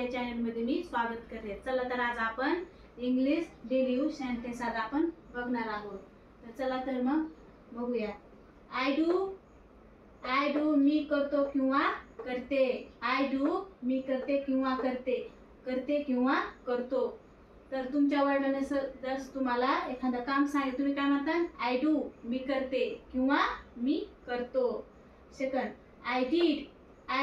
माझ्या चॅनलमध्ये मी स्वागत करते। चला तर आज आपण इंग्लिश डेली यूज सेंटेन्स आज आपण बघणार आहोत। तर चला तर मग बघूया। आय डू मी करतो किंवा करते। आय डू मी करते किंवा करते, करते किंवा करतो। तर तुमच्या वर्णानुसार जर तुम्हाला एखादं काम सांगितलं तुम्ही काय म्हणता? आय डू मी करते किंवा मी करतो। सेकंड आय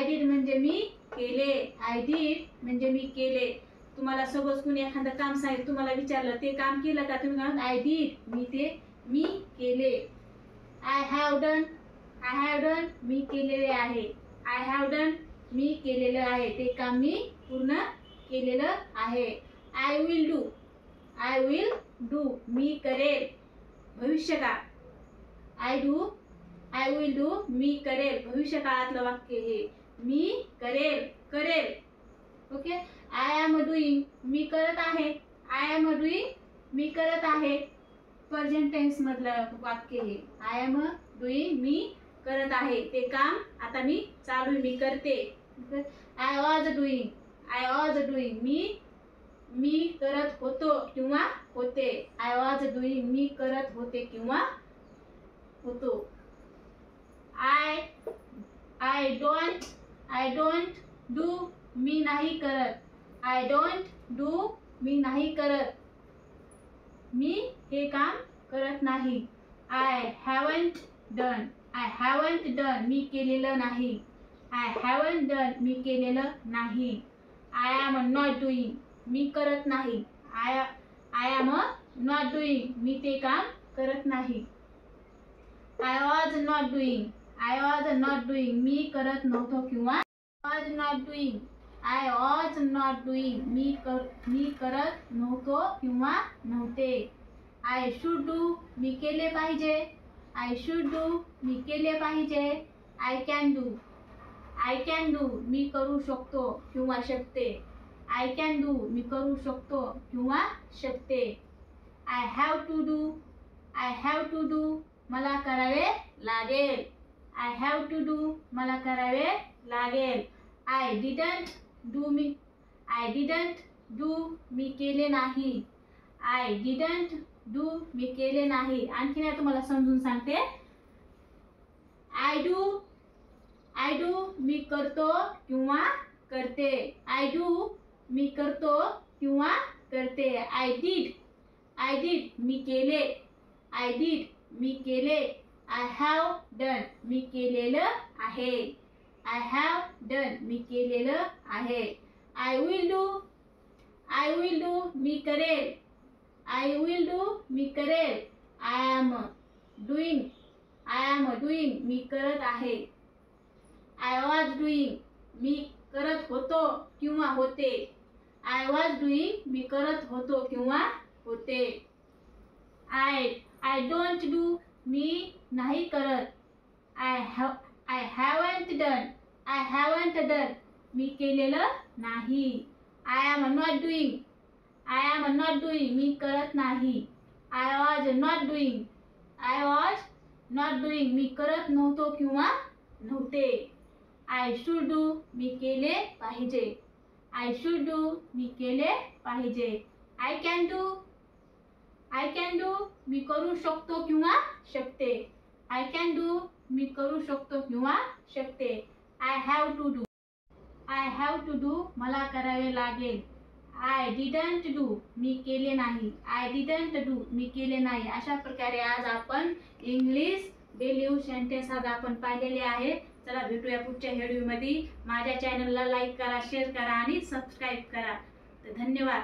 डिड म्हणजे मी केले। आय डिड म्हणजे मी केले। तुम्हाला सपोज कोणी एखादं काम सांगितलं तुम्हाला विचारलं ते काम केलं का, तुम्ही म्हणता आय डिड मी केले। आय हॅव डन मी केलेले आहे। आय हॅव डन मी केलेलं आहे, ते काम मी पूर्ण केलेलं आहे। आय विल डू मी करेल, भविष्यकाळ। आय विल डू मी करेल, भविष्य काळातलं वाक्य हे मी करेल। ओके। आय एम डूइंग मी करत आहे। आय एम डूइंग मी करत आहे, प्रेझेंट टेन्स मधलं वाक्य हे। आय एम डूइंग मी करत आहे, ते काम आता मी चालू मी करते। आय वॉज डूइंग मी करत होतो किंवा होते। आय वॉज डूइंग मी करत होते किंवा होतो। आय डोंट डू मी नाही करत। आय डोंट डू मी नाही करत, मी हे काम करत नाही। आय हॅवंट डन मी केलेलं नाही। आय हॅवंट डन मी केलेलं नाही। आय एम नॉट डूइंग मी करत नाही। आय एम नॉट डूइंग मी ते काम करत नाही। आय वॉज नॉट डूइंग मी करत नव्हतो किंवा आय वॉज नॉट डूइंग मी करत नव्हतो किंवा नव्हते। आय शुड डू मी केले पाहिजे। आय शुड डू मी केले पाहिजे। आय कॅन डू मी करू शकतो किंवा शकते। आय कॅन डू मी करू शकतो किंवा शकते। आय हॅव टू डू मला करावे लागेल। आय हॅव टू डू मला करावे लागेल। आय डिडंट डू मी केले नाही। आय डिडंट डू मी केले नाही। आणखी नाही तुम्हाला समजून सांगते। आय डू मी करतो किंवा करते। आय डू मी करतो किंवा करते। आय डिड मी केले। आय डिड मी केले। आय हॅव डन मी केलेलं आहे। आय हॅव डन मी केलेलं आहे। आय विल डू मी करेल। आय विल डू मी करेल। आय एम डूइंग मी करत आहे। आय वॉज डूइंग मी करत होतो किंवा होते। आय वॉज डूइंग मी करत होतो किंवा होते। आय डोंट डू मी नाही करत। आय हॅवंट डन मी केलेलं नाही। आय एम नॉट डूइंग मी करत नाही। आय वॉज नॉट डूइंग मी करत नव्हतो किंवा नव्हते। आय शुड डू मी केले पाहिजे। आय शुड डू मी केले पाहिजे। आय कॅन डू मी करू शकतो किंवा शकते। आय कॅन डू मी करू शकतो किंवा शकते। आय हॅव टू डू मला करावे लागेल। आय डिडंट डू मी केले नाही। आय डिडंट डू मी केले नाही। अशा प्रकारे आज आपण इंग्लिश डेली यूज सेंटेन्स आज आपण पाहिलेले आहे। चला भेटूया पुढच्या व्हिडिओमध्ये। माझ्या चॅनलला लाईक करा, शेअर करा आणि सबस्क्राईब करा। तर धन्यवाद।